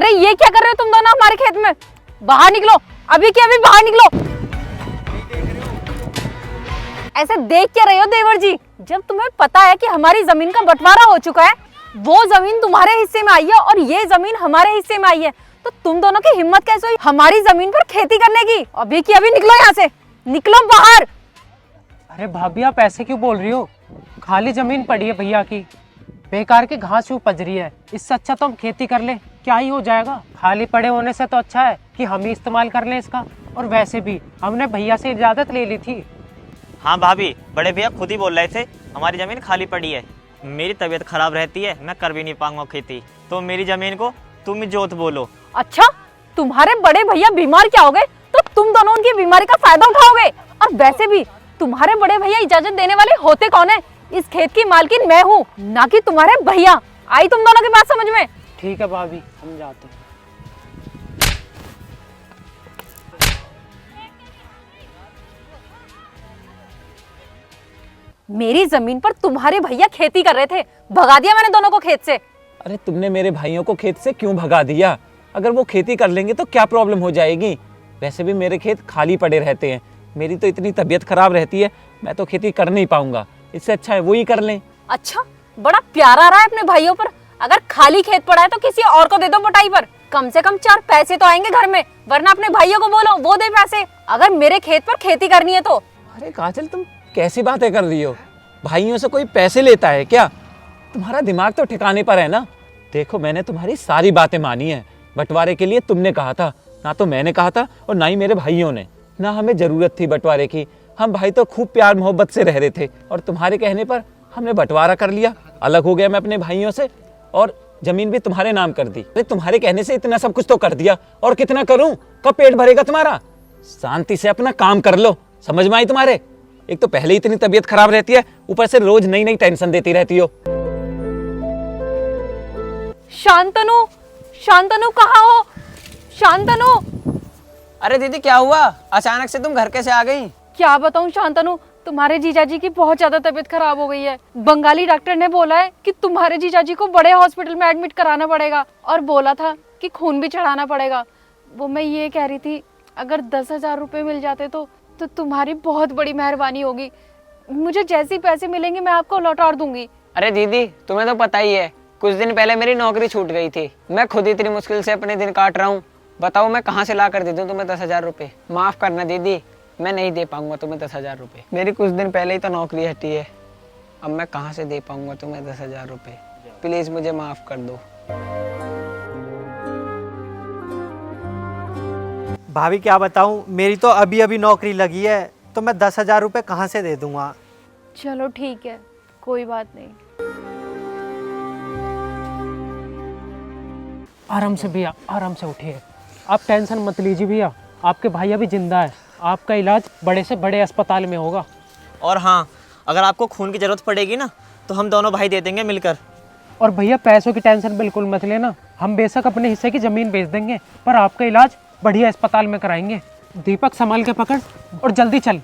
अरे ये क्या कर रहे हो तुम दोनों हमारे खेत में? बाहर निकलो, अभी के अभी बाहर निकलो। ऐसे देख क्या रहे हो देवर जी? जब तुम्हें पता है कि हमारी जमीन का बंटवारा हो चुका है, वो जमीन तुम्हारे हिस्से में आई है और ये जमीन हमारे हिस्से में आई है, तो तुम दोनों की हिम्मत कैसे हुई हमारी जमीन पर खेती करने की? अभी की अभी निकलो यहाँ से, निकलो बाहर। अरे भाभी आप ऐसे क्यों बोल रही हो? खाली जमीन पड़ी है भैया की, बेकार की घास उपज रही है, इससे अच्छा तो हम खेती कर ले, क्या ही हो जाएगा? खाली पड़े होने से तो अच्छा है कि हम ही इस्तेमाल कर लें इसका। और वैसे भी हमने भैया से इजाजत ले ली थी। हाँ भाभी, बड़े भैया खुद ही बोल रहे थे हमारी ज़मीन खाली पड़ी है। मेरी तबीयत खराब रहती है, मैं कर भी नहीं पाऊंगा खेती, तो मेरी ज़मीन को तुम ही जोत बोलो। अच्छा, तुम्हारे बड़े भैया बीमार क्या हो गए तो तुम दोनों उनकी बीमारी का फायदा उठाओगे? और वैसे भी तुम्हारे बड़े भैया इजाजत देने वाले होते कौन है? इस खेत की मालकिन मैं हूँ, ना कि तुम्हारे भैया। आई तुम दोनों की बात समझ में? ठीक है भाभी, हम जाते हैं। मेरी जमीन पर तुम्हारे भैया खेती कर रहे थे, भगा दिया मैंने दोनों को खेत से। अरे तुमने मेरे भाइयों को खेत से क्यों भगा दिया? अगर वो खेती कर लेंगे तो क्या प्रॉब्लम हो जाएगी? वैसे भी मेरे खेत खाली पड़े रहते हैं, मेरी तो इतनी तबीयत खराब रहती है, मैं तो खेती कर नहीं पाऊंगा, इससे अच्छा है वो ही कर लें। अच्छा, बड़ा प्यार आ रहा है अपने भाइयों पर। अगर खाली खेत पड़ा है तो किसी और को दे दो बटाई पर, कम से कम 4 पैसे तो आएंगे घर में। वरना अपने भाइयों को बोलो वो दे पैसे, अगर मेरे खेत पर खेती करनी है तो। अरे काजल, तुम कैसी बातें कर रही हो? भाइयों से कोई पैसे लेता है क्या? तुम्हारा दिमाग तो ठिकाने पर है ना? देखो, मैंने तुम्हारी सारी बातें मानी है। बंटवारे के लिए तुमने कहा था, ना तो मैंने कहा था और ना ही मेरे भाइयों ने। ना हमें जरूरत थी बंटवारे की, हम भाई तो खूब प्यार मोहब्बत से रह रहे थे, और तुम्हारे कहने पर हमने बंटवारा कर लिया। अलग हो गया मैं अपने भाइयों से और जमीन भी तुम्हारे नाम कर दी। अरे तुम्हारे कहने से इतना सब कुछ तो कर दिया, और कितना करूं? कब पेट भरेगा तुम्हारा? शांति से अपना काम कर लो, समझ में आई तुम्हारे? एक तो पहले ही इतनी तबीयत खराब रहती है, ऊपर से रोज नई नई टेंशन देती रहती हो। शांतनु, शांतनु कहाँ हो? शांतनु! अरे दीदी क्या हुआ? अचानक से तुम घर कैसे आ गई? क्या बताऊं शांतनु, तुम्हारे जीजाजी की बहुत ज्यादा तबीयत खराब हो गई है। बंगाली डॉक्टर ने बोला है कि तुम्हारे जीजाजी को बड़े हॉस्पिटल में एडमिट कराना पड़ेगा, और बोला था कि खून भी चढ़ाना पड़ेगा। वो मैं ये कह रही थी, अगर 10,000 रुपए मिल जाते तो तुम्हारी बहुत बड़ी मेहरबानी होगी। मुझे जैसे पैसे मिलेंगे मैं आपको लौटा दूंगी। अरे दीदी, तुम्हें तो पता ही है, कुछ दिन पहले मेरी नौकरी छूट गई थी। मैं खुद इतनी मुश्किल से अपने दिन काट रहा हूँ। बताओ मैं कहाँ से ला कर दे दूँ तुम्हें 10,000 रुपये? माफ करना दीदी, मैं नहीं दे पाऊंगा तुम्हें 10,000 रुपये। मेरी कुछ दिन पहले ही तो नौकरी हटी है, अब मैं कहाँ से दे पाऊंगा तुम्हें 10,000 रुपये? प्लीज मुझे माफ कर दो। भाभी क्या बताऊं, मेरी तो अभी अभी नौकरी लगी है, तो मैं 10,000 रुपये कहाँ से दे दूंगा? चलो ठीक है, कोई बात नहीं। आराम से भैया, आराम से उठिए, आप टेंशन मत लीजिए भैया, आपके भाई अभी जिंदा है, आपका इलाज बड़े से बड़े अस्पताल में होगा। और हाँ, अगर आपको खून की ज़रूरत पड़ेगी ना, तो हम दोनों भाई दे देंगे मिलकर। और भैया पैसों की टेंशन बिल्कुल मत लेना, हम बेशक अपने हिस्से की ज़मीन बेच देंगे, पर आपका इलाज बढ़िया अस्पताल में कराएंगे। दीपक संभाल के पकड़ और जल्दी चल।